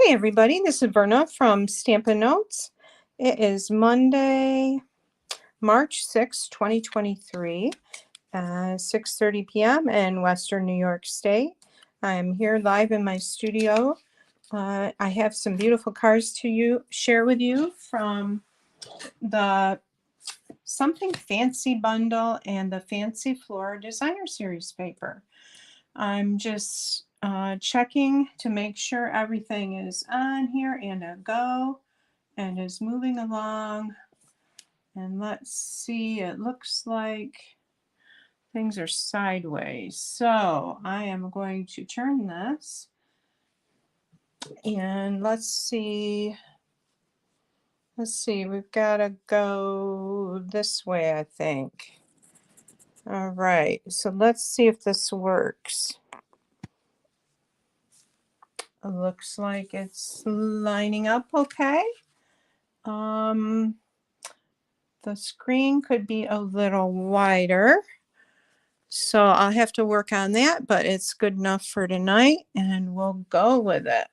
Hey everybody, this is Verna from Stampin' Notes. It is Monday, March 6, 2023, 6:30 p.m. in Western New York State. I'm here live in my studio. I have some beautiful cards to share with you from the Something Fancy bundle and the Fancy Floor Designer Series paper. I'm just checking to make sure everything is on here and a go and is moving along. And let's see, it looks like things are sideways. So I am going to turn this and let's see, we've got to go this way, I think. All right, so let's see if this works. It looks like it's lining up okay. The screen could be a little wider, so I'll have to work on that, but it's good enough for tonight and we'll go with it.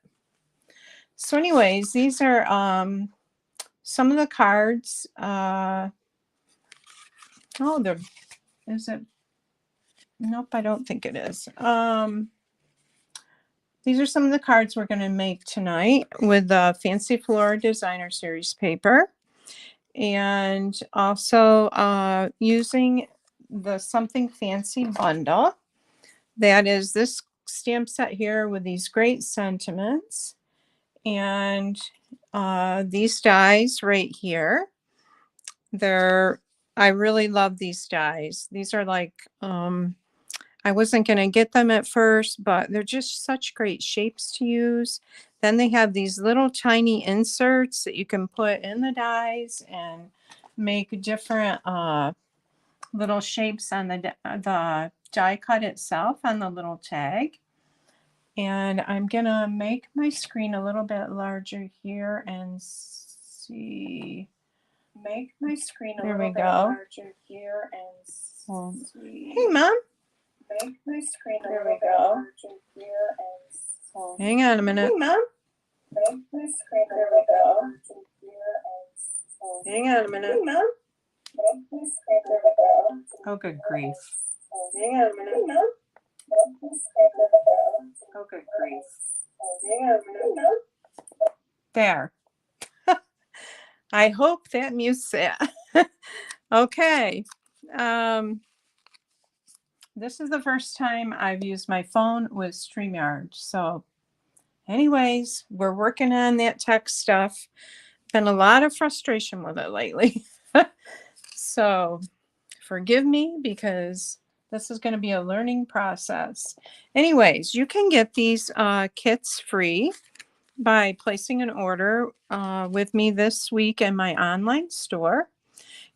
So anyways, these are some of the cards. Is it? Nope, I don't think it is. These are some of the cards we're going to make tonight with the Fancy Floor Designer Series paper. And also using the Something Fancy bundle. That is this stamp set here with these great sentiments. And these dies right here. I really love these dies. These are like, I wasn't going to get them at first, but they're just such great shapes to use. Then they have these little tiny inserts that you can put in the dies and make different little shapes on the die cut itself on the little tag. And I'm going to make my screen a little bit larger here and see. Make my screen a little bit larger here and see. Hey, Mom. Make my screen a little bit larger here and hang on a minute. Hey, Mom. Make my screen a little bit larger here and hang on a minute. Hey, Mom. Make my screen a little bit larger. Oh, good grief. Hang on a minute. Hey, Mom. Make my screen a little bit larger. Oh, good grief. Hang on a minute. Hey, Mom. There. I hope that mutes it. Okay. This is the first time I've used my phone with StreamYard. So anyways, we're working on that tech stuff. Been a lot of frustration with it lately. So forgive me because this is going to be a learning process. Anyways, you can get these kits free by placing an order with me this week in my online store.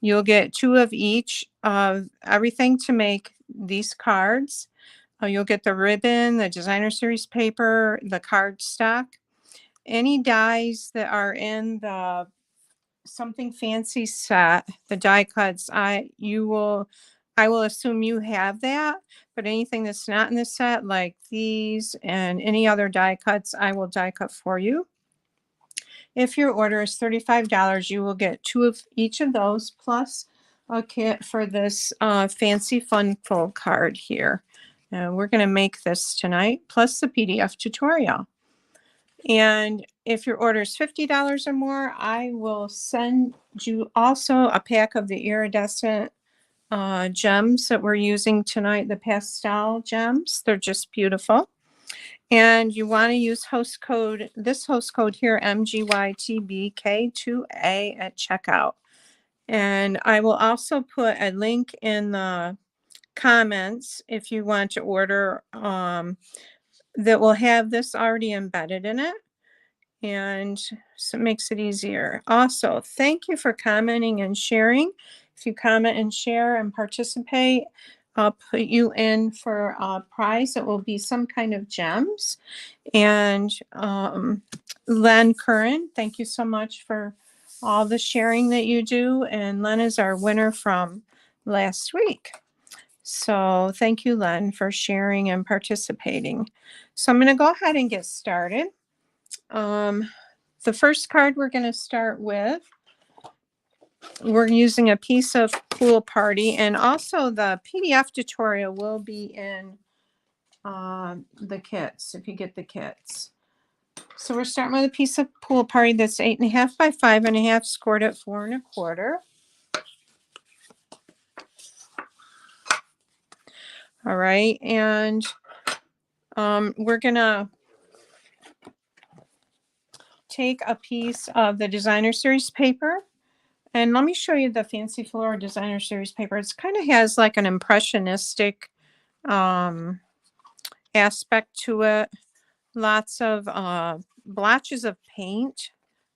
You'll get 2 of each of everything to make these cards. You'll get the ribbon, the designer series paper, the card stock. Any dies that are in the Something Fancy set, the die cuts, I will assume you have that, but anything that's not in the set, like these and any other die cuts, I will die cut for you. If your order is $35, you will get 2 of each of those, plus a kit for this Fancy Fun Fold card here. We're going to make this tonight, plus the PDF tutorial. And if your order is $50 or more, I will send you also a pack of the iridescent gems that we're using tonight, the pastel gems. They're just beautiful. And you want to use this host code here, MGYTBK2A at checkout. And I will also put a link in the comments if you want to order that will have this already embedded in it. And so it makes it easier. Also, thank you for commenting and sharing. If you comment and share and participate, I'll put you in for a prize. It will be some kind of gems. And Len Curran, thank you so much for all the sharing that you do. And Len is our winner from last week. So thank you, Len, for sharing and participating. So I'm going to go ahead and get started. The first card we're going to start with, we're using a piece of Pool Party, and also the PDF tutorial will be in the kits, if you get the kits. So we're starting with a piece of Pool Party that's 8.5 by 5.5, scored at 4 1/4. All right, and we're gonna take a piece of the Designer Series paper, and let me show you the Fancy Floral Designer Series paper. It's kind of has like an impressionistic aspect to it. Lots of blotches of paint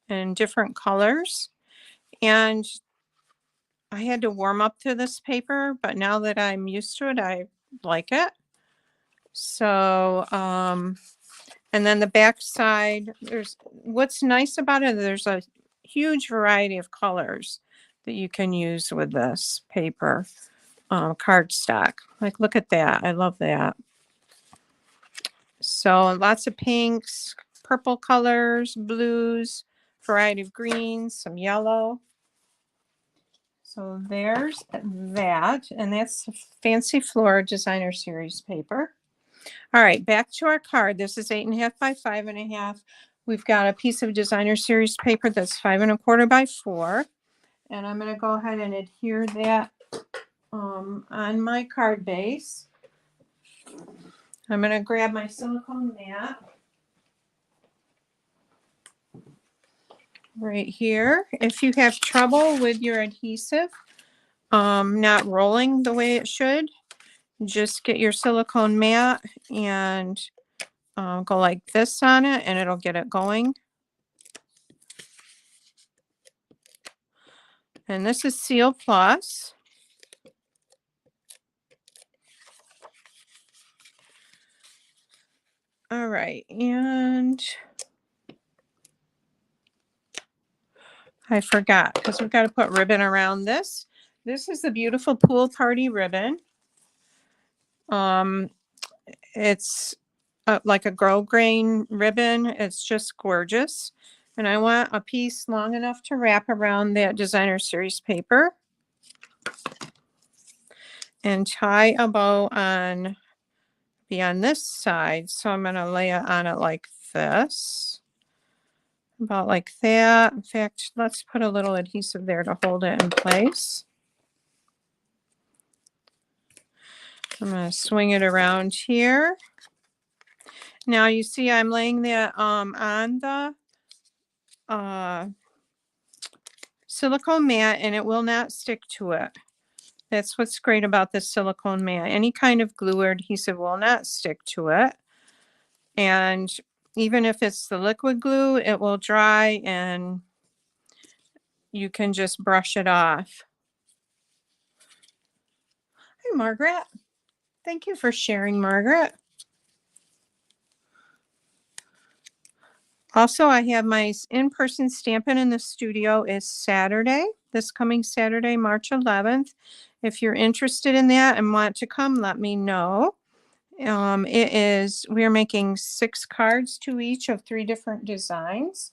in different colors, and I had to warm up to this paper, but now that I'm used to it, I like it. So, and then the back side, what's nice about it, there's a huge variety of colors that you can use with this paper, cardstock. Like, look at that. I love that. So lots of pinks, purple colors, blues, variety of greens, some yellow. So there's that, and that's Fancy Floral Designer Series paper. All right, back to our card. This is 8.5 by 5.5. We've got a piece of Designer Series paper that's 5 1/4 by 4. And I'm going to go ahead and adhere that on my card base. I'm going to grab my silicone mat right here. If you have trouble with your adhesive not rolling the way it should, just get your silicone mat and go like this on it, and it'll get it going. And this is Seal Plus. All right, and I forgot because we've got to put ribbon around this. This is the beautiful Pool Party ribbon. It's like a grosgrain ribbon. It's just gorgeous. And I want a piece long enough to wrap around that Designer Series paper and tie a bow on this side. So I'm going to lay it on it like this. About like that. In fact, let's put a little adhesive there to hold it in place. I'm going to swing it around here. Now you see I'm laying that on the silicone mat, and it will not stick to it. That's what's great about this silicone mat. Any kind of glue or adhesive will not stick to it. And even if it's the liquid glue, it will dry and you can just brush it off. Hi, Margaret. Thank you for sharing, Margaret. Also, I have my in-person Stampin' in the Studio is Saturday, this coming Saturday, March 11th. If you're interested in that and want to come, let me know. We're making 6 cards, 2 each of 3 different designs.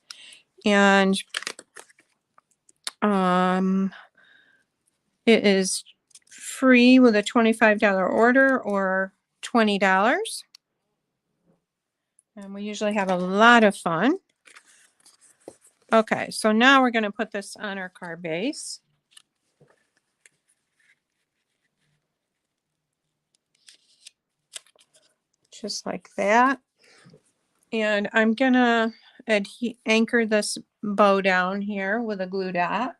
And it is free with a $25 order or $20. And we usually have a lot of fun. Okay, so now we're going to put this on our card base. Just like that. And I'm going to anchor this bow down here with a glue dot.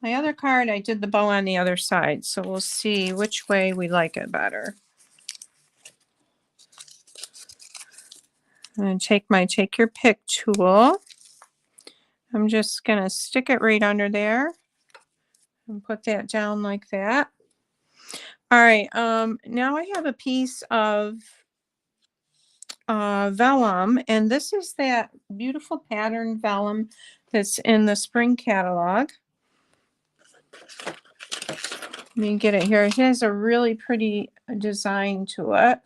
My other card, I did the bow on the other side, so we'll see which way we like it better. And take your pick tool. I'm just going to stick it right under there and put that down like that. All right, now I have a piece of vellum, and this is that beautiful pattern vellum that's in the spring catalog. Let me get it here. It has a really pretty design to it.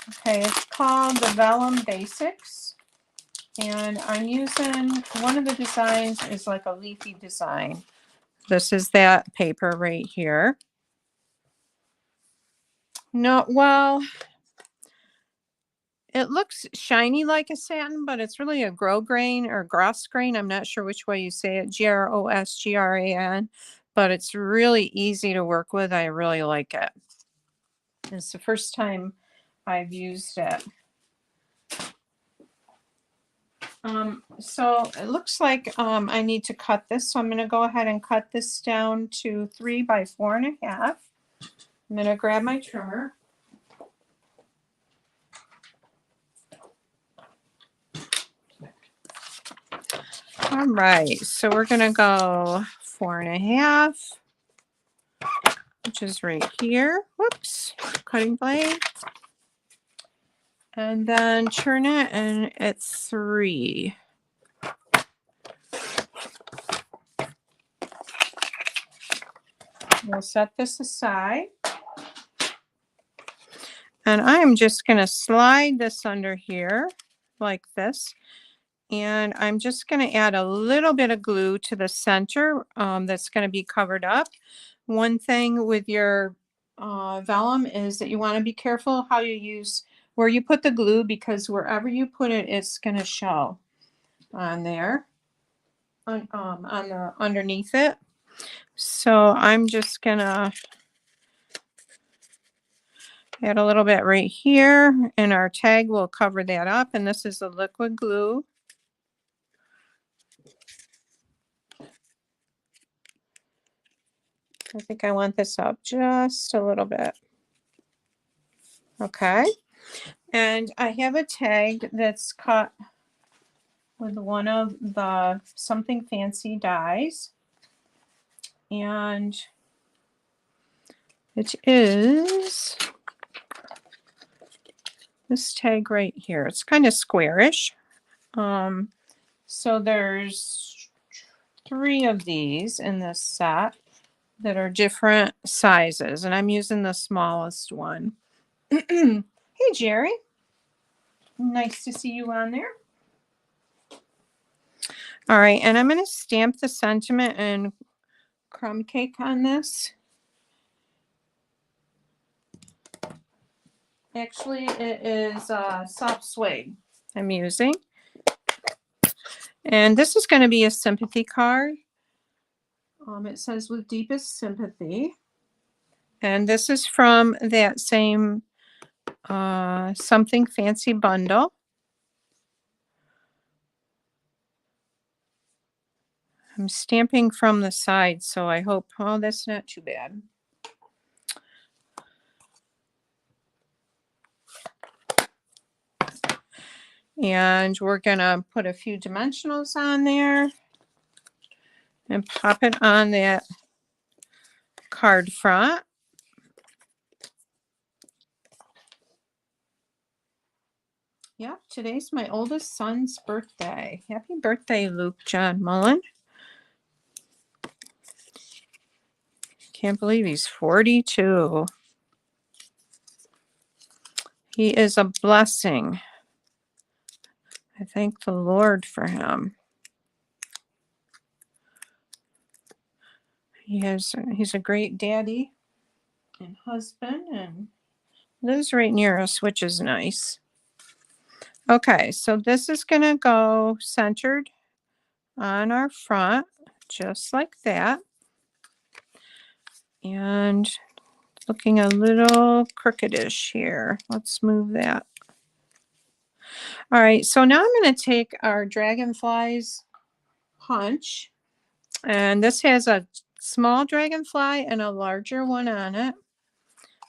Okay, it's called the Vellum Basics. And I'm using, one of the designs is like a leafy design. This is that paper right here. No, well, it looks shiny like a satin, but it's really a grosgrain or grosgrain. I'm not sure which way you say it, Grosgran, but it's really easy to work with. I really like it. It's the first time I've used it. So it looks like I need to cut this. So I'm going to go ahead and cut this down to 3 by 4.5. I'm going to grab my trimmer. All right, so we're going to go 4.5, which is right here. Whoops, cutting blade. And then turn it and it's 3. We'll set this aside. And I'm just going to slide this under here like this. And I'm just going to add a little bit of glue to the center that's going to be covered up. One thing with your vellum is that you want to be careful how you use, where you put the glue, because wherever you put it, it's going to show on there, on the underneath it. So I'm just going to add a little bit right here, and our tag will cover that up. And this is the liquid glue. I think I want this up just a little bit. Okay. And I have a tag that's cut with one of the Something Fancy dies. And it is this tag right here. It's kind of squarish. So there's 3 of these in this set that are different sizes, and I'm using the smallest one. Hey, Jerry. Nice to see you on there. All right, and I'm going to stamp the sentiment and crumb cake on this. Actually, it is soft suede I'm using. And this is going to be a sympathy card. It says with deepest sympathy. And this is from that same Something Fancy bundle. I'm stamping from the side, so I hope, oh, that's not too bad. And we're going to put a few dimensionals on there and pop it on that card front. Yep, today's my oldest son's birthday. Happy birthday, Luke John Mullen. Can't believe he's 42. He is a blessing. I thank the Lord for him. He's a great daddy and husband and lives right near us, which is nice. Okay, so this is going to go centered on our front, just like that. And looking a little crookedish here. Let's move that. All right, so now I'm going to take our dragonflies punch, and this has a small dragonfly and a larger one on it.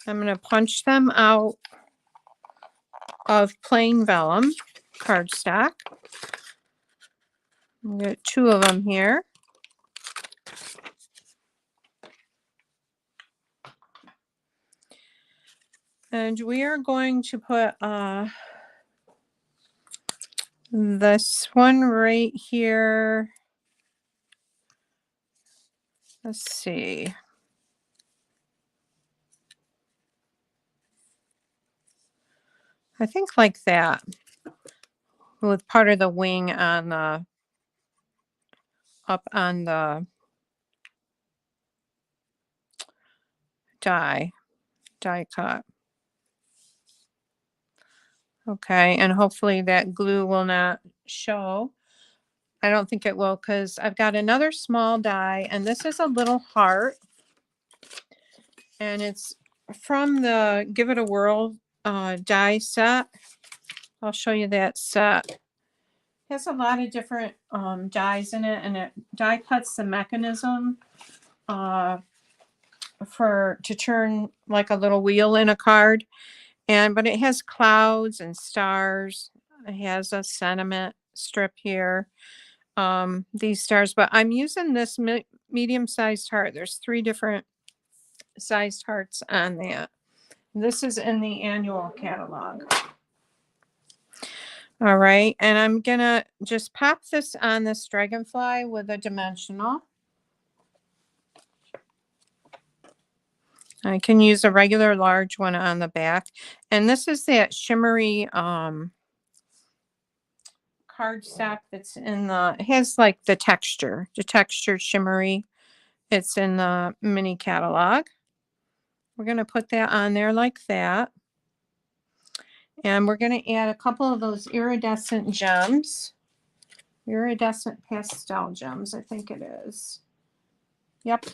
I'm going to punch them out of plain vellum cardstock. I'll get 2 of them here. And we are going to put this one right here. Let's see. I think like that, with part of the wing on the, up on the die cut. Okay, and hopefully that glue will not show. I don't think it will, because I've got another small die, and this is a little heart, and it's from the Give It a Whirl die set. I'll show you that set. It has a lot of different dies in it, and it die cuts the mechanism to turn like a little wheel in a card. But it has clouds and stars. It has a sentiment strip here. These stars, but I'm using this medium-sized heart. There's 3 different sized hearts on that. This is in the annual catalog. All right, and I'm gonna just pop this on this dragonfly with a dimensional. I can use a regular large one on the back, and this is that shimmery cardstock that's in the, it has like the texture shimmery. It's in the mini catalog. We're going to put that on there like that. And we're going to add a couple of those iridescent gems. Iridescent Pastel Gems, I think it is. Yep.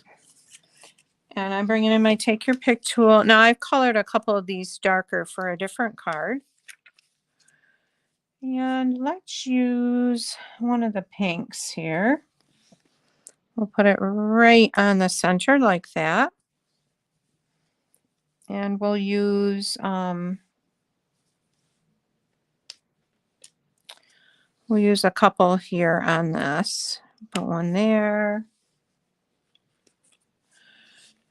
And I'm bringing in my Take Your Pick tool. Now I've colored a couple of these darker for a different card. And let's use one of the pinks here. We'll put it right on the center like that. And we'll use a couple here on this. Put one there.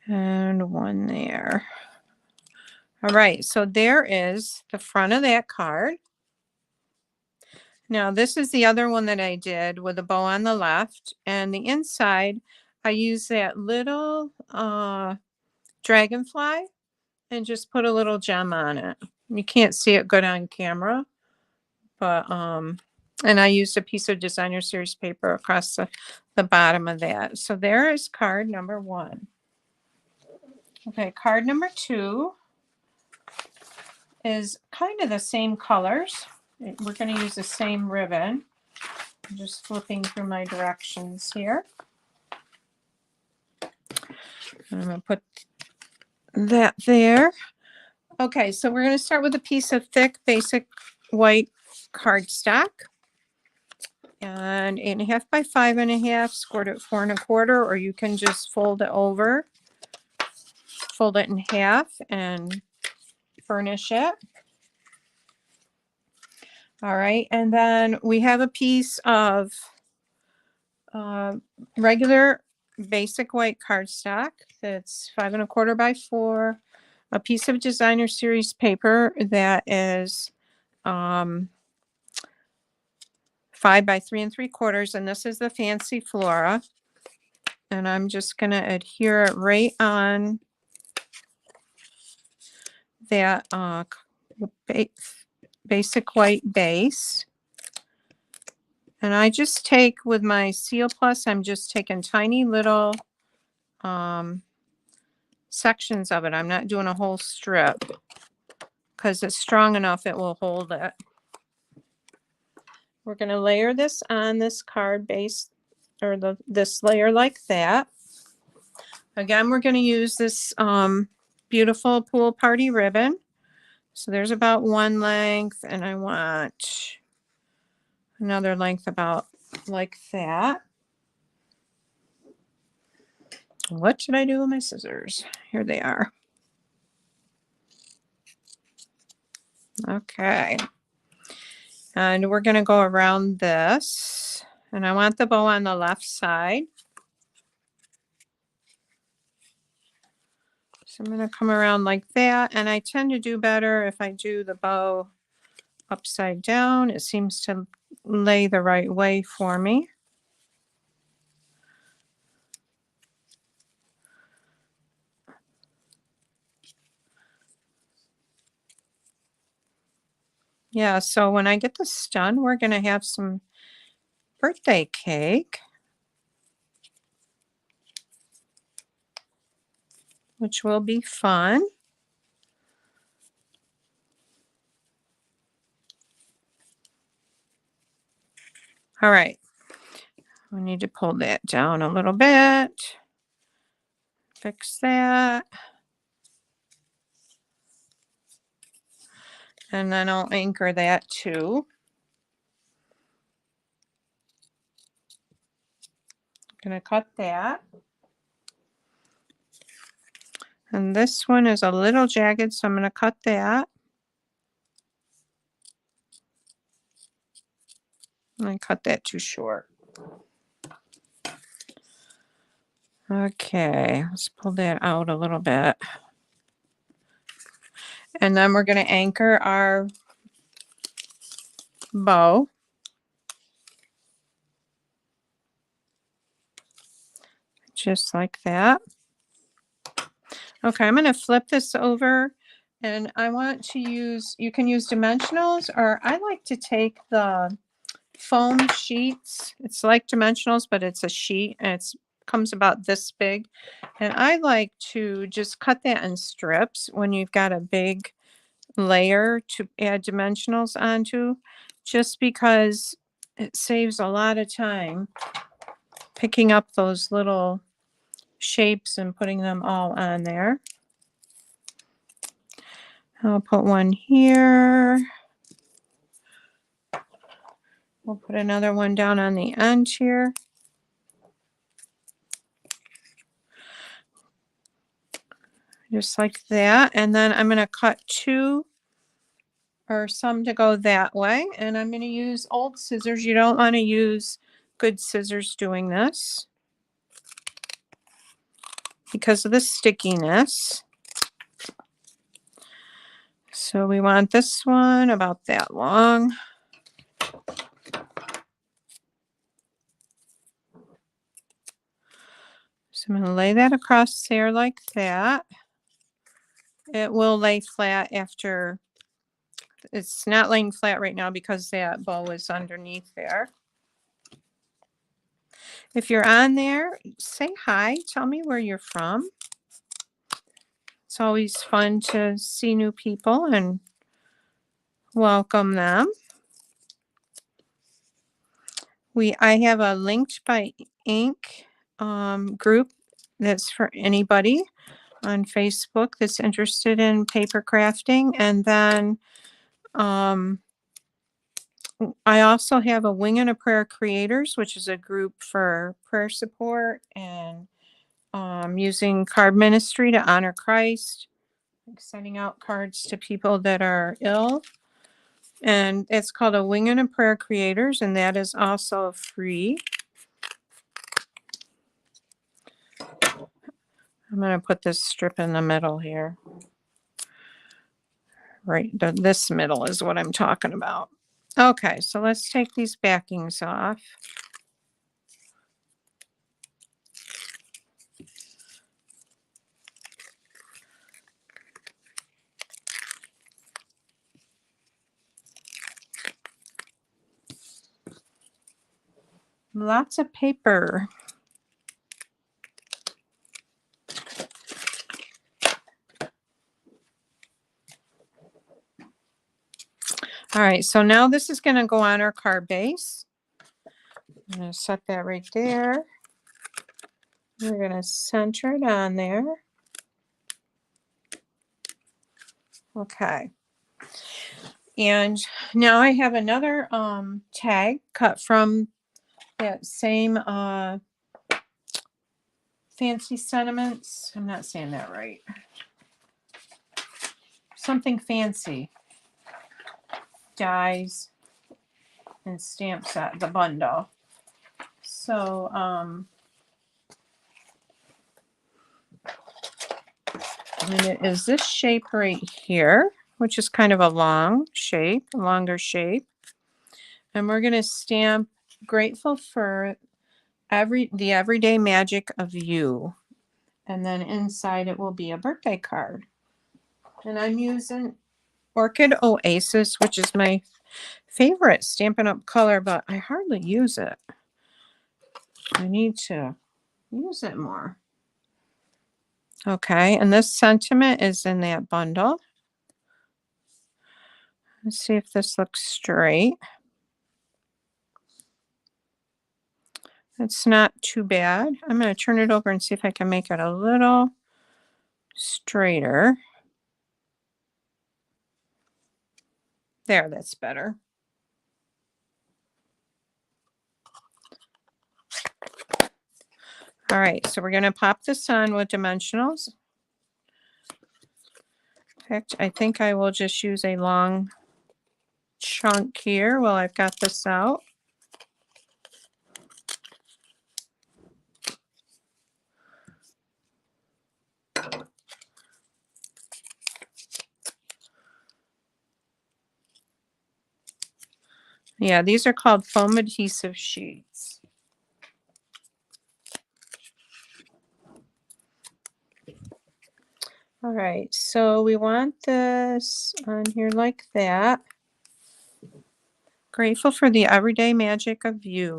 And one there. All right, so there is the front of that card. Now this is the other one that I did with a bow on the left, and the inside I use that little dragonfly and just put a little gem on it. You can't see it good on camera, but and I used a piece of designer series paper across the bottom of that. So there is card number 1. Okay, card number 2 is kind of the same colors. We're going to use the same ribbon. I'm just flipping through my directions here. I'm going to put that there. Okay, so we're going to start with a piece of thick, basic white cardstock. And 8.5 by 5.5, scored at 4 1/4, or you can just fold it over, fold it in half, and burnish it. All right, and then we have a piece of regular basic white cardstock that's 5 1/4 by 4, a piece of designer series paper that is 5 by 3 3/4, and this is the Fancy Flora. And I'm just going to adhere it right on that basic white base. And I just take, with my Seal Plus, I'm just taking tiny little sections of it. I'm not doing a whole strip because it's strong enough it will hold it. We're going to layer this on this card base, or this layer like that. Again, we're going to use this beautiful Pool Party ribbon. So there's about 1 length, and I want another length about like that. What should I do with my scissors? Here they are. Okay. And we're going to go around this, and I want the bow on the left side. So I'm going to come around like that, and I tend to do better if I do the bow upside down. It seems to lay the right way for me. Yeah, so when I get this done, we're going to have some birthday cake, which will be fun. All right. We need to pull that down a little bit. Fix that. And then I'll anchor that too. I'm going to cut that. And this one is a little jagged, so I'm going to cut that. I cut that too short. Okay, let's pull that out a little bit. And then we're going to anchor our bow. Just like that. Okay, I'm going to flip this over, and I want to use, you can use dimensionals, or I like to take the foam sheets. It's like dimensionals, but it's a sheet, and it comes about this big. And I like to just cut that in strips when you've got a big layer to add dimensionals onto, just because it saves a lot of time picking up those little shapes and putting them all on there. I'll put one here. We'll put another one down on the end here. Just like that. And then I'm going to cut two or some to go that way. And I'm going to use old scissors. You don't want to use good scissors doing this because of the stickiness. So we want this one about that long. So I'm going to lay that across there like that. It will lay flat after. It's not laying flat right now because that bow is underneath there. If you're on there, say hi. Tell me where you're from. It's always fun to see new people and welcome them. I have a linked by ink group that's for anybody on Facebook that's interested in paper crafting. And then I also have a Wing and a Prayer Creators, which is a group for prayer support and using card ministry to honor Christ, like sending out cards to people that are ill. And it's called a Wing and a Prayer Creators, and that is also free. I'm going to put this strip in the middle here. Right, this middle is what I'm talking about. Okay, so let's take these backings off. Lots of paper. All right, so now this is going to go on our card base. I'm going to set that right there. We're going to center it on there. Okay. And now I have another tag cut from that same Fancy Sentiments. I'm not saying that right. Something Fancy dies and stamp set, the bundle. So and it is this shape right here, which is kind of a long shape, a longer shape. And we're going to stamp grateful for the everyday magic of you. And then inside it will be a birthday card. And I'm using Orchid Oasis, which is my favorite Stampin' Up! Color, but I hardly use it. I need to use it more. Okay, and this sentiment is in that bundle. Let's see if this looks straight. It's not too bad. I'm going to turn it over and see if I can make it a little straighter. There, that's better. All right, so we're going to pop this on with dimensionals. In fact, I think I will just use a long chunk here while I've got this out. Yeah, these are called foam adhesive sheets. All right, so we want this on here like that. Grateful for the everyday magic of you.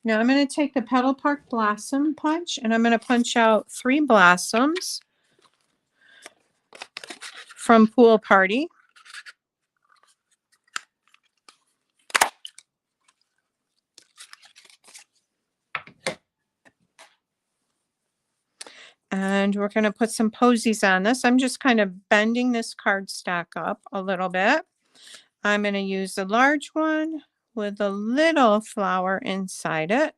Now I'm going to take the Petal Park Blossom punch and I'm going to punch out 3 blossoms from Pool Party. And we're going to put some posies on this. I'm just kind of bending this cardstock up a little bit. I'm going to use a large one with a little flower inside it.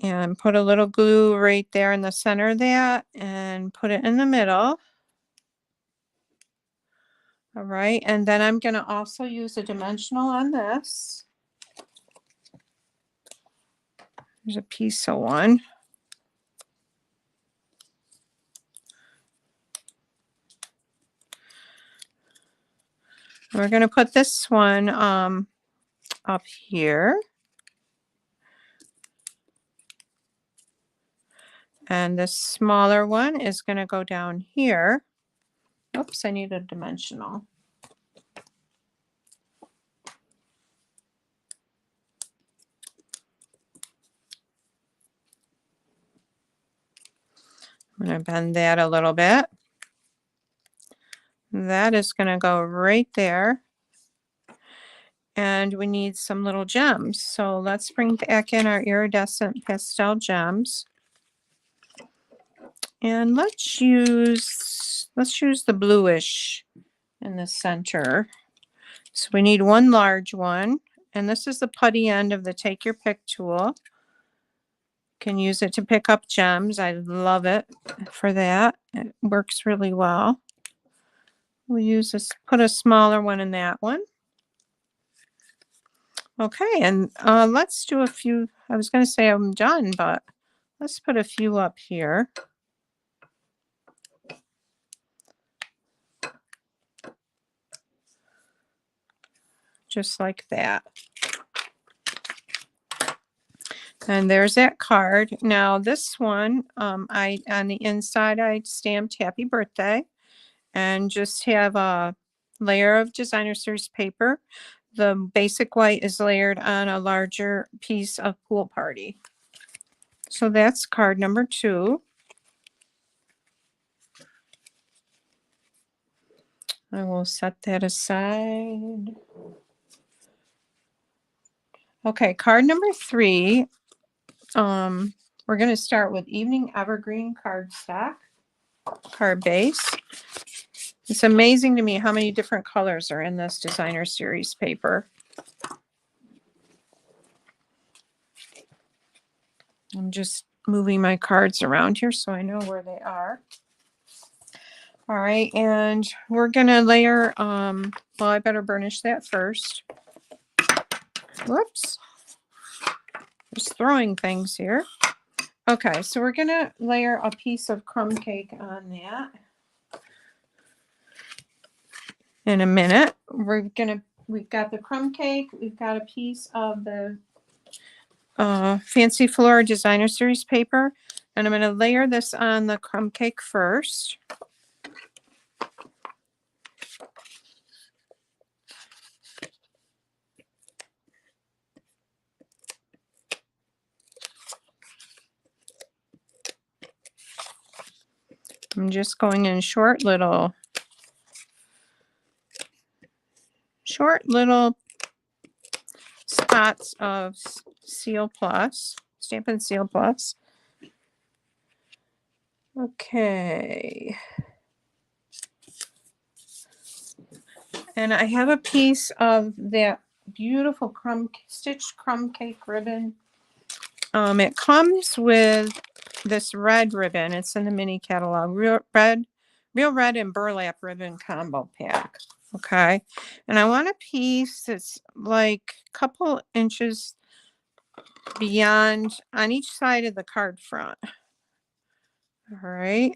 And put a little glue right there in the center of that and put it in the middle. All right, and then I'm going to also use a dimensional on this. There's a piece of one. We're going to put this one up here. And the smaller one is going to go down here. Oops, I need a dimensional. I'm going to bend that a little bit. That is going to go right there. And we need some little gems. So let's bring back in our Iridescent Pastel Gems. And let's use the bluish in the center. So we need one large one. And this is the putty end of the Take Your Pick tool. Can use it to pick up gems. I love it for that. It works really well. We'll use this, put a smaller one in that one. Okay, and let's do a few. I was going to say I'm done, but let's put a few up here. Just like that. And there's that card. Now this one, on the inside I stamped Happy Birthday and just have a layer of designer series paper. The basic white is layered on a larger piece of Pool Party. So that's card number 2. I will set that aside. Okay, card number 3. We're going to start with Evening Evergreen cardstock, card base. It's amazing to me how many different colors are in this designer series paper. I'm just moving my cards around here so I know where they are. All right, and we're going to layer, well, I better burnish that first. Whoops. Just throwing things here. Okay, so we're going to layer a piece of crumb cake on that. In a minute, we've got the crumb cake, we've got a piece of the Fancy Flora Designer Series paper, and I'm going to layer this on the crumb cake first. I'm just going in short little spots of Seal Plus, Stampin' Seal Plus. Okay. And I have a piece of that beautiful stitched crumb cake ribbon. It comes with this red ribbon. It's in the mini catalog. Real red and burlap ribbon combo pack. Okay. And I want a piece that's like a couple inches beyond on each side of the card front. All right.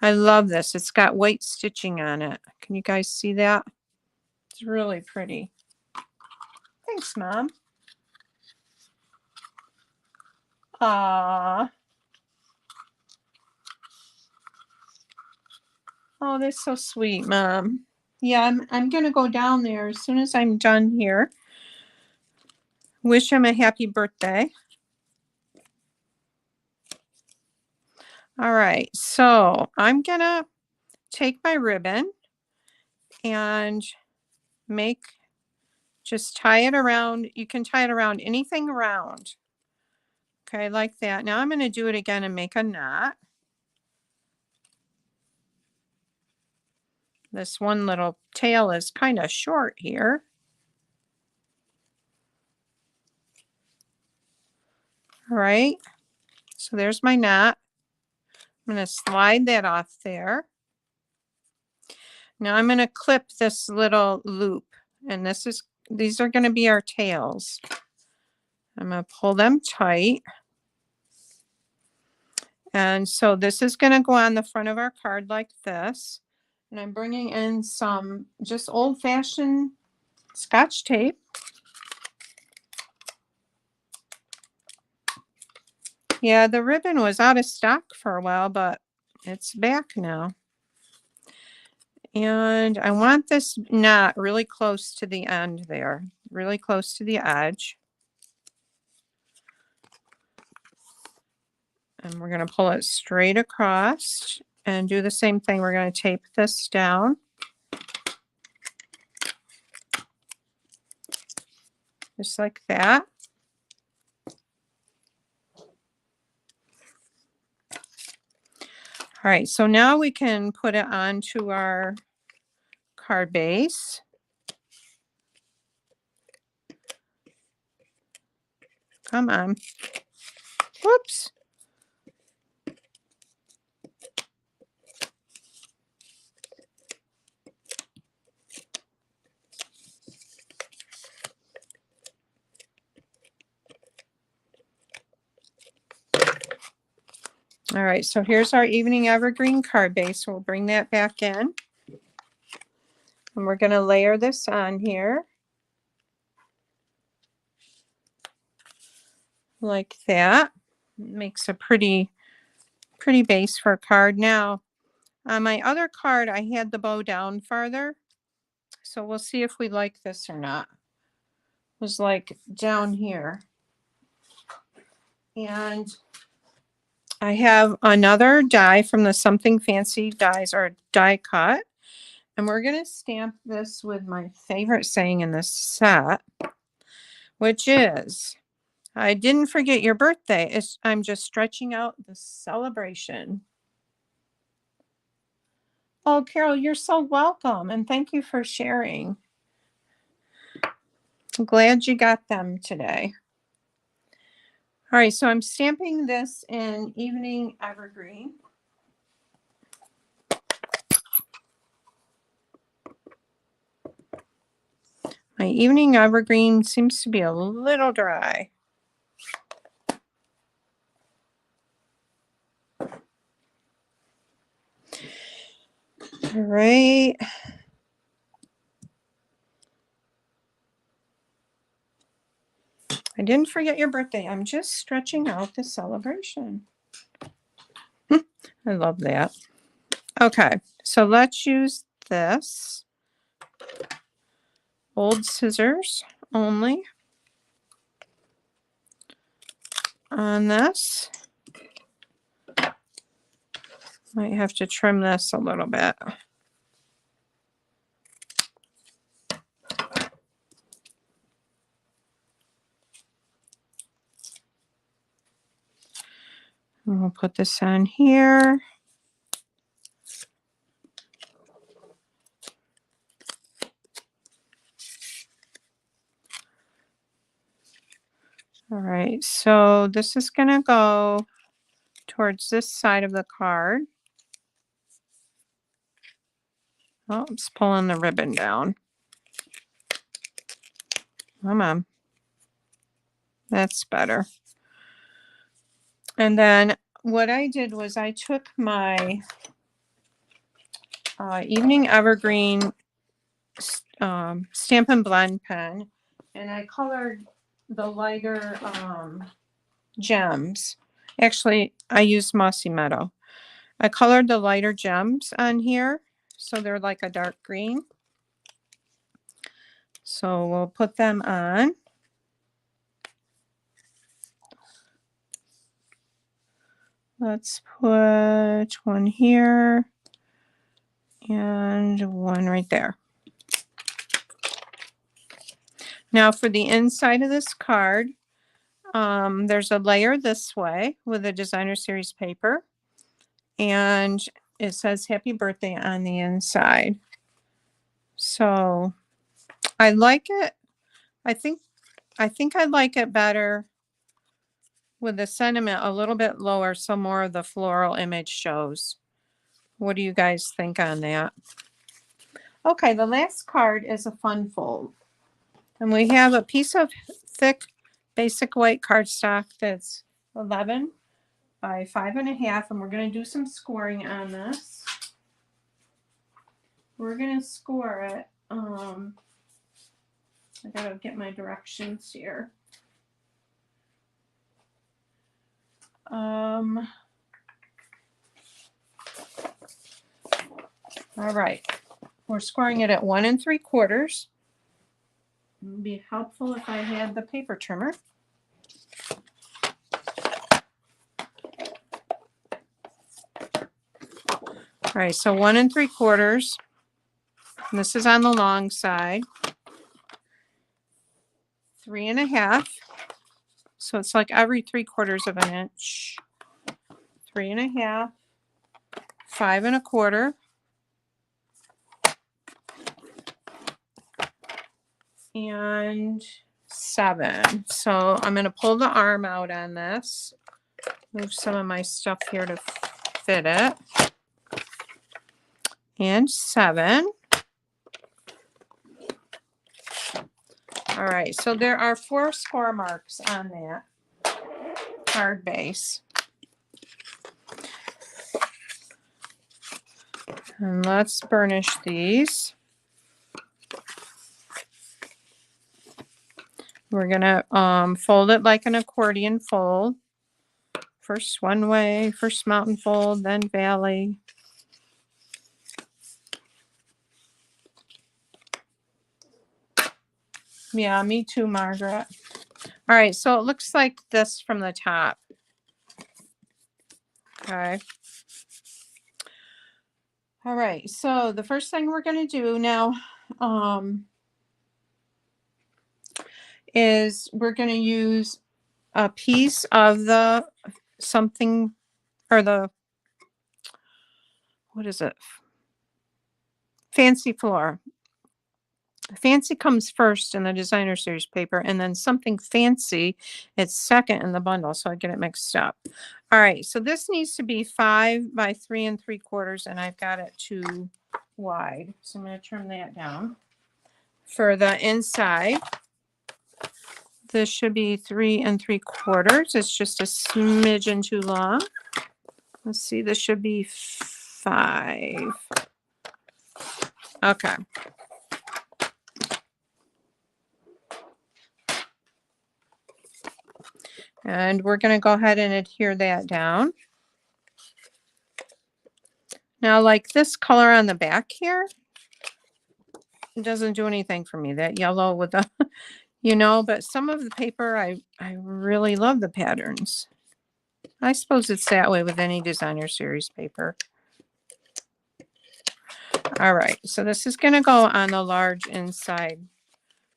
I love this. It's got white stitching on it. Can you guys see that? It's really pretty. Thanks, Mom. Ah. Oh, that's so sweet, Mom. Yeah, I'm gonna go down there as soon as I'm done here. Wish him a happy birthday. All right, so I'm gonna take my ribbon and just tie it around. You can tie it around anything round. Okay, like that. Now I'm gonna do it again and make a knot. This one little tail is kind of short here. All right, so there's my knot. I'm going to slide that off there. Now I'm going to clip this little loop, and these are going to be our tails. I'm going to pull them tight. And so this is going to go on the front of our card like this. And I'm bringing in some just old-fashioned Scotch tape. Yeah, the ribbon was out of stock for a while, but it's back now. And I want this knot really close to the end there, really close to the edge. And we're going to pull it straight across and do the same thing. We're going to tape this down. Just like that. All right, so now we can put it onto our card base. Come on. Whoops. All right, so here's our evening evergreen card base. We'll bring that back in. And we're going to layer this on here. Like that. Makes a pretty base for a card. Now, on my other card, I had the bow down farther. So we'll see if we like this or not. It was like down here. And I have another die from the Something Fancy dies, or die cut. And we're going to stamp this with my favorite saying in this set, which is, I didn't forget your birthday. I'm just stretching out the celebration. Oh, Carol, you're so welcome. And thank you for sharing. I'm glad you got them today. All right, so I'm stamping this in Evening Evergreen. My Evening Evergreen seems to be a little dry. All right. I didn't forget your birthday. I'm just stretching out the celebration. I love that. Okay, so let's use this. Old scissors only on this. Might have to trim this a little bit. And we'll put this on here. All right, so this is going to go towards this side of the card. Oh, it's pulling the ribbon down. Come on. That's better. And then what I did was I took my Evening Evergreen Stampin' Blend pen, and I colored the lighter gems. Actually, I used Mossy Meadow. I colored the lighter gems on here, so they're like a dark green. So we'll put them on. Let's put one here and one right there. Now for the inside of this card, there's a layer this way with a designer series paper, and it says happy birthday on the inside. So I like it. I think I like it better with the sentiment a little bit lower, so more of the floral image shows. What do you guys think on that? Okay, the last card is a fun fold. And we have a piece of thick basic white cardstock that's 11 by 5.5, and we're going to do some scoring on this. We're going to score it. I gotta get my directions here. All right, we're scoring it at 1 3/4. It would be helpful if I had the paper trimmer. All right, so 1 3/4. And this is on the long side. 3.5. So it's like every 3/4 of an inch. 3.5. 5 1/4. And 7. So I'm going to pull the arm out on this. Move some of my stuff here to fit it. And 7. All right, so there are 4 score marks on that card base. And let's burnish these. We're gonna fold it like an accordion fold. First one way, first mountain fold, then valley. Yeah, me too, Margaret. All right, so it looks like this from the top. Okay. All right, so the first thing we're going to do now is we're going to use a piece of the something, or the, what is it? Fancy Floor. Fancy comes first in the designer series paper, and then Something Fancy, it's second in the bundle, so I get it mixed up. All right, so this needs to be 5 by 3 3/4, and I've got it too wide, so I'm going to trim that down. For the inside, this should be 3 3/4. It's just a smidgen too long. Let's see, this should be 5. Okay. And we're going to go ahead and adhere that down. Now, like this color on the back here, it doesn't do anything for me. That yellow with the, you know, but some of the paper, I really love the patterns. I suppose it's that way with any designer series paper. All right, so this is going to go on the large inside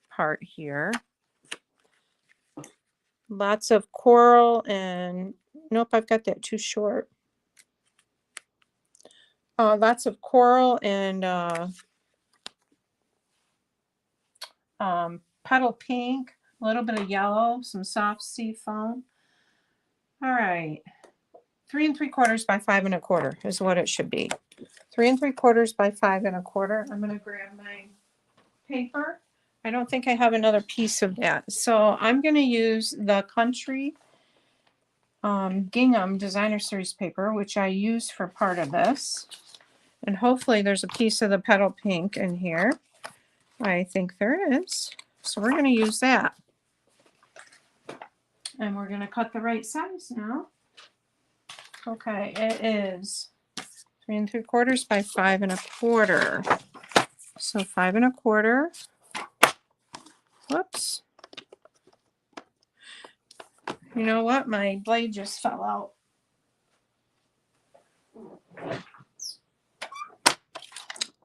part here. Lots of coral and, nope, I've got that too short. Lots of coral and petal pink, a little bit of yellow, some soft sea foam. All right, 3 3/4 by 5 1/4 is what it should be. 3 3/4 by 5 1/4. I'm going to grab my paper. I don't think I have another piece of that. So I'm going to use the Country Gingham Designer Series paper, which I use for part of this. And hopefully there's a piece of the petal pink in here. I think there is. So we're going to use that. And we're going to cut the right size now. Okay, it is 3 3/4 by 5 1/4. So 5 1/4. Whoops. You know what? My blade just fell out.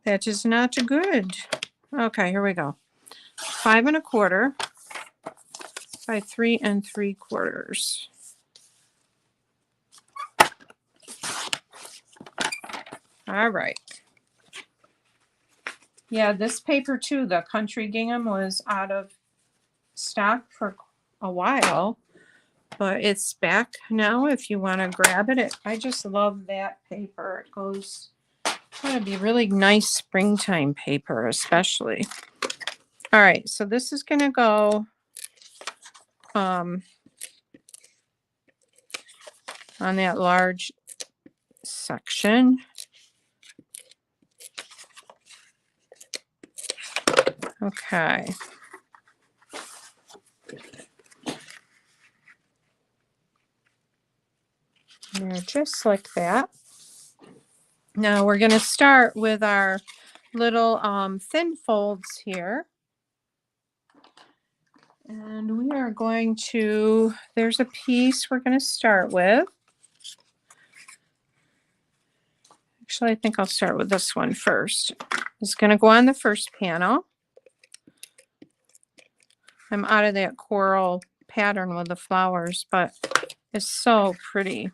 That is not good. Okay, here we go. 5 1/4 by 3 3/4. All right. Yeah, this paper too, the Country Gingham, was out of stock for a while, but it's back now if you want to grab it. I just love that paper. It goes, it's going to be really nice springtime paper, especially. All right, so this is going to go on that large section. Okay. There, just like that. Now we're going to start with our little thin folds here. And we are going to, there's a piece we're going to start with. Actually, I think I'll start with this one first. It's going to go on the first panel. I'm out of that coral pattern with the flowers, but it's so pretty.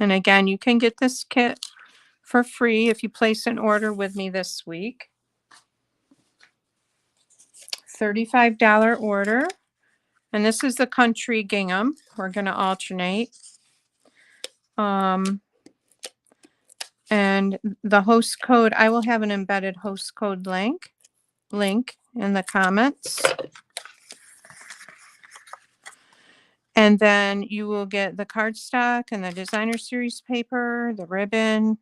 And again, you can get this kit for free if you place an order with me this week. $35 order. And this is the Country Gingham. We're going to alternate. And the host code, I will have an embedded host code link in the comments. And then you will get the cardstock and the Designer Series paper, the ribbon,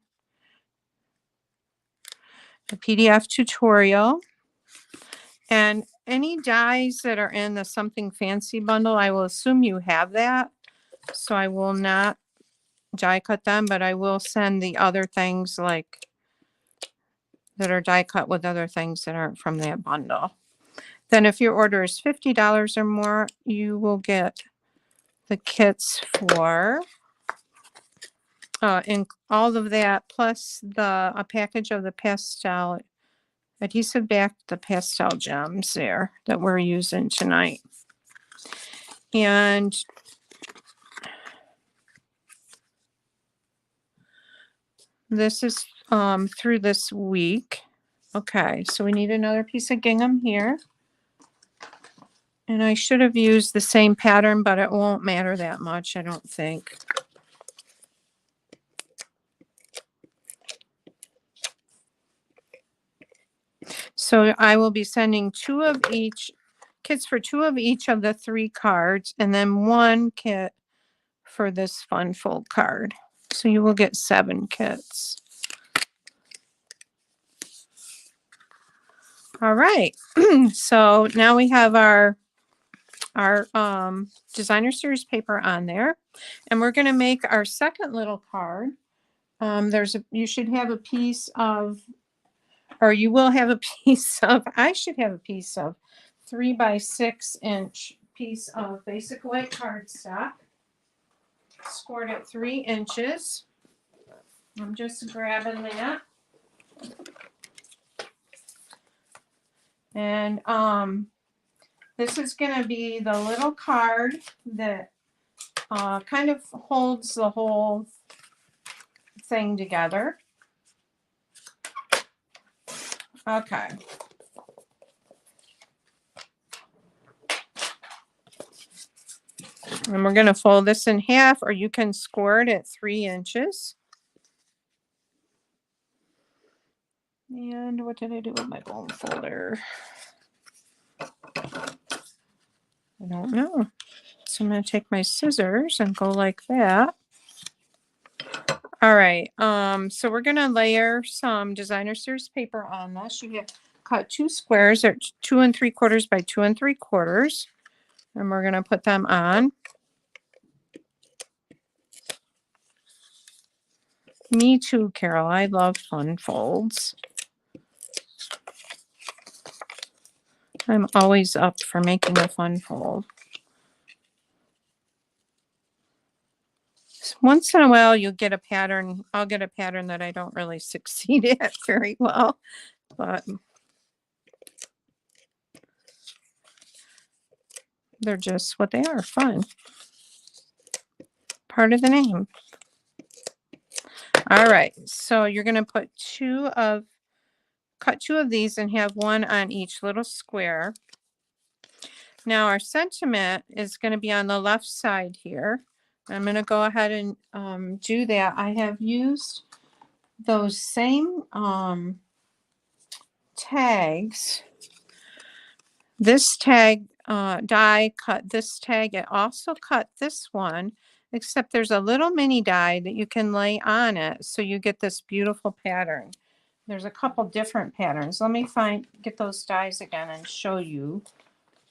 the PDF tutorial, and any dies that are in the Something Fancy bundle. I will assume you have that, so I will not die cut them, but I will send the other things like that are die cut with other things that aren't from that bundle. Then if your order is $50 or more, you will get the kits for in all of that, plus a package of the pastel adhesive back, the pastel gems there that we're using tonight. And this is through this week. Okay, so we need another piece of gingham here. And I should have used the same pattern, but it won't matter that much, I don't think. So I will be sending 2 of each, kits for 2 of each of the 3 cards, and then 1 kit for this fun fold card. So you will get 7 kits. All right, so now we have our Designer Series paper on there, and we're going to make our second little card. You should have a piece of, or you will have a piece of, I should have a piece of 3 by 6 inch piece of basic white cardstock. Scored at 3 inches. I'm just grabbing that. And this is going to be the little card that kind of holds the whole thing together. Okay. And we're going to fold this in half, or you can score it at 3 inches. And what did I do with my bone folder? I don't know. So I'm going to take my scissors and go like that. All right. So we're going to layer some designer series paper on this. You have cut 2 squares. They're 2 3/4 by 2 3/4. And we're going to put them on. Me too, Carol. I love fun folds. I'm always up for making a fun fold. Once in a while, you'll get a pattern. I'll get a pattern that I don't really succeed at very well, but they're just what they are, fun. Part of the name. All right, so you're going to put cut 2 of these and have 1 on each little square. Now our sentiment is going to be on the left side here. I'm going to go ahead and do that. I have used those same tags. This tag die cut this tag. It also cut this one, except there's a little mini die that you can lay on it so you get this beautiful pattern. There's a couple different patterns. Let me get those dies again and show you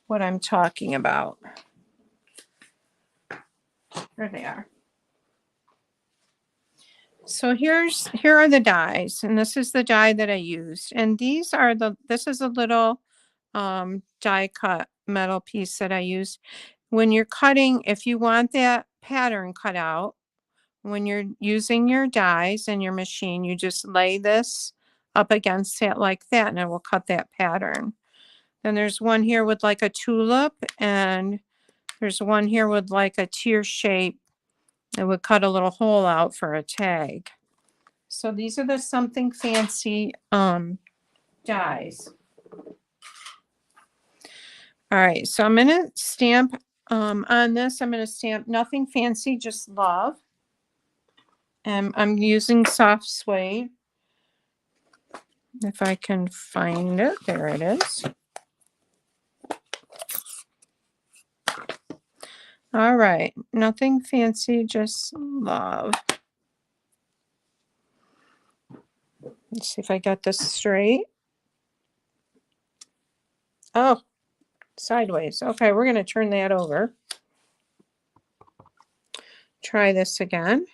what I'm talking about. There they are. So here are the dies, and this is the die that I used. And this is a little die cut metal piece that I used. When you're cutting, if you want that pattern cut out, when you're using your dies and your machine, you just lay this up against it like that, and it will cut that pattern. Then there's one here with like a tulip, and there's one here with like a tear shape. It would cut a little hole out for a tag. So these are the Something Fancy dies. All right, so I'm going to stamp on this. I'm going to stamp Nothing Fancy, Just Love. And I'm using soft suede. If I can find it, there it is. All right, Nothing Fancy, Just Love. Let's see if I got this straight. Oh, sideways. Okay, we're going to turn that over. Try this again.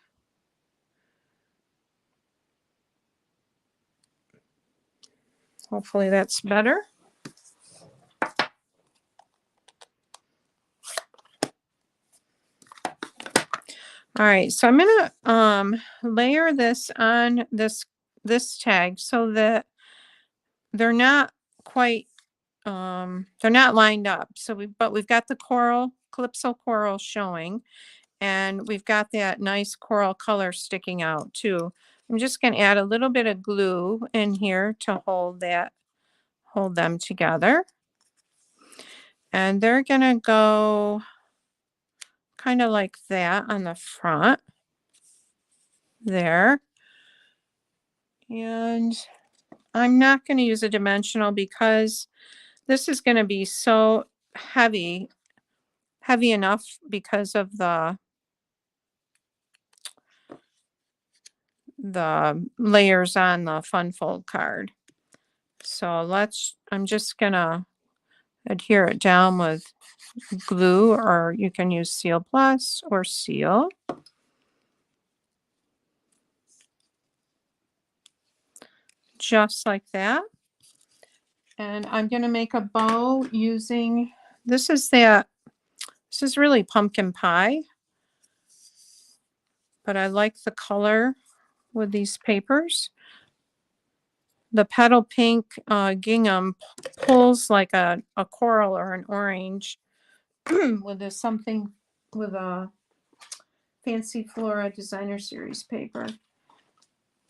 Hopefully that's better. All right, so I'm going to layer this on this tag so that they're not quite they're not lined up. So we've got the coral, calypso coral showing, and we've got that nice coral color sticking out too. I'm just going to add a little bit of glue in here to hold them together. And they're going to go kind of like that on the front there. And I'm not going to use a dimensional because this is going to be so heavy enough because of the layers on the fun fold card. So I'm just going to adhere it down with glue, or you can use Seal Plus or Seal. Just like that. And I'm going to make a bow using, this is that This is really pumpkin pie, but I like the color with these papers. The petal pink gingham pulls like a coral or an orange with a something with a Fancy Flora Designer Series paper.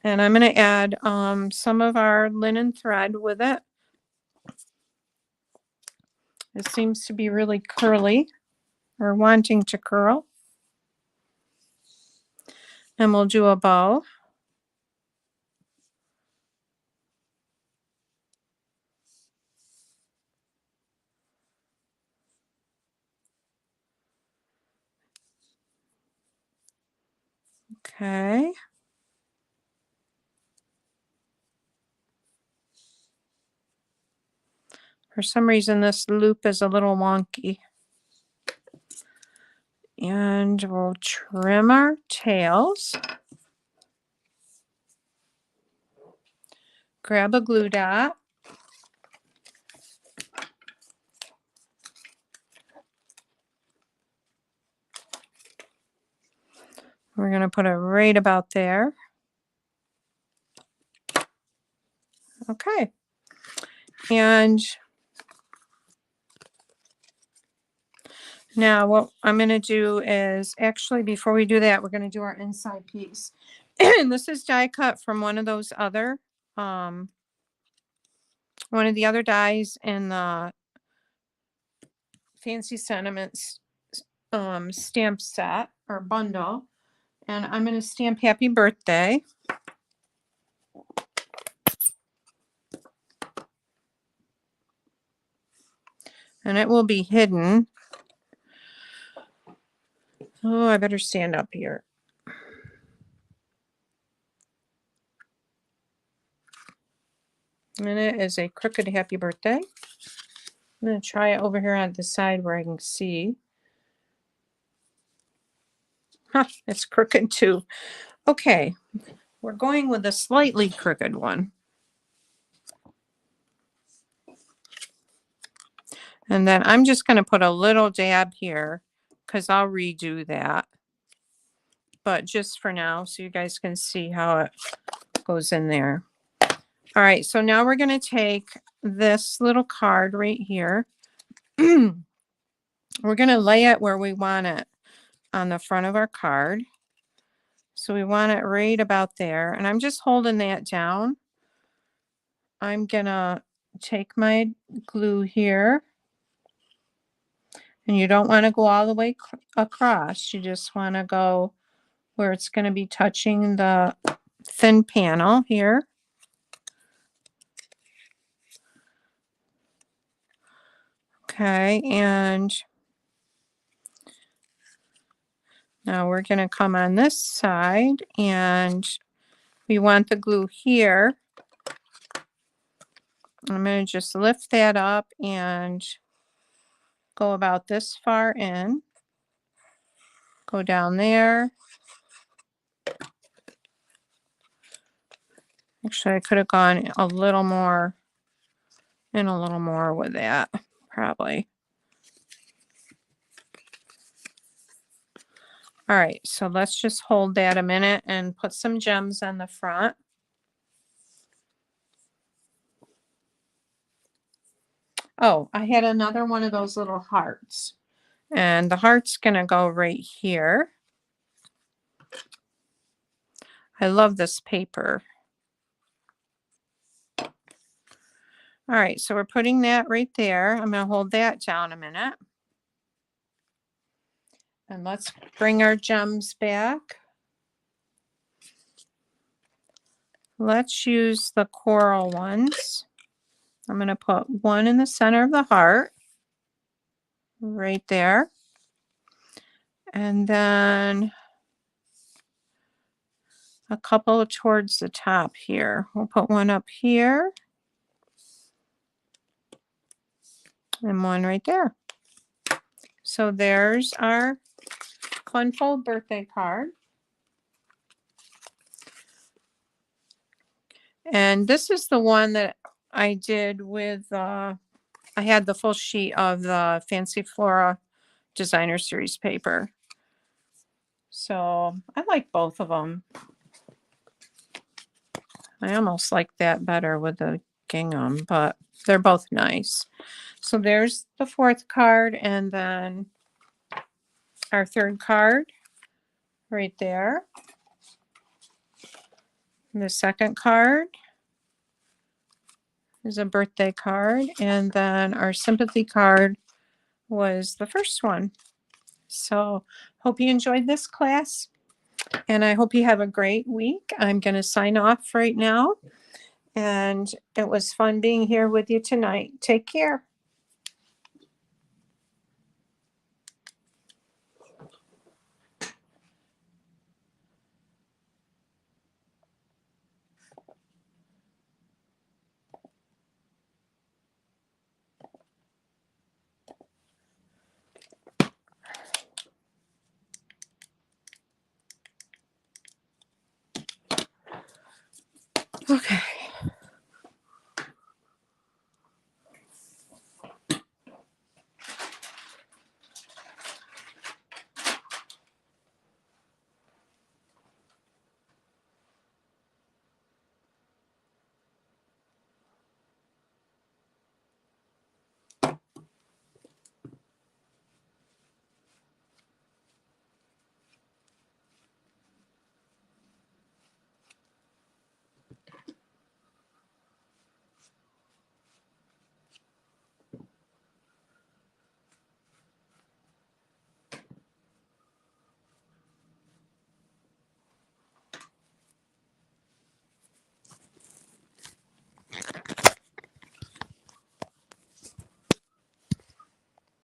And I'm going to add some of our linen thread with it. It seems to be really curly or wanting to curl. And we'll do a bow. Okay. For some reason, this loop is a little wonky. And we'll trim our tails. Grab a glue dot. We're going to put it right about there. Okay. And now what I'm going to do is, actually before we do that, we're going to do our inside piece. And this is die cut from one of those other, one of the other dies in the Fancy Sentiments stamp set or bundle. And I'm going to stamp Happy Birthday. And it will be hidden. Oh, I better stand up here. And it is a crooked Happy Birthday. I'm going to try it over here on the side where I can see. Huh, it's crooked too. Okay, we're going with a slightly crooked one. And then I'm just going to put a little dab here because I'll redo that. But just for now, so you guys can see how it goes in there. All right, so now we're going to take this little card right here. We're going to lay it where we want it on the front of our card. So we want it right about there. And I'm just holding that down. I'm going to take my glue here. And you don't want to go all the way across. You just want to go where it's going to be touching the thin panel here. Okay, and now we're going to come on this side and we want the glue here. I'm going to just lift that up and go about this far in. Go down there. Actually, I could have gone a little more and a little more with that, probably. All right, so let's just hold that a minute and put some gems on the front. Oh, I had another one of those little hearts. And the heart's going to go right here. I love this paper. All right, so we're putting that right there. I'm going to hold that down a minute. And let's bring our gems back. Let's use the coral ones. I'm going to put one in the center of the heart. Right there. And then a couple towards the top here. We'll put one up here. And one right there. So there's our Funfold birthday card. And this is the one that I did with, I had the full sheet of the Fancy Flora designer series paper. So I like both of them. I almost like that better with the gingham, but they're both nice. So there's the fourth card, and then our third card right there. And the second card is a birthday card, and then our sympathy card was the first one. So hope you enjoyed this class, and I hope you have a great week. I'm going to sign off right now, and it was fun being here with you tonight. Take care. Okay.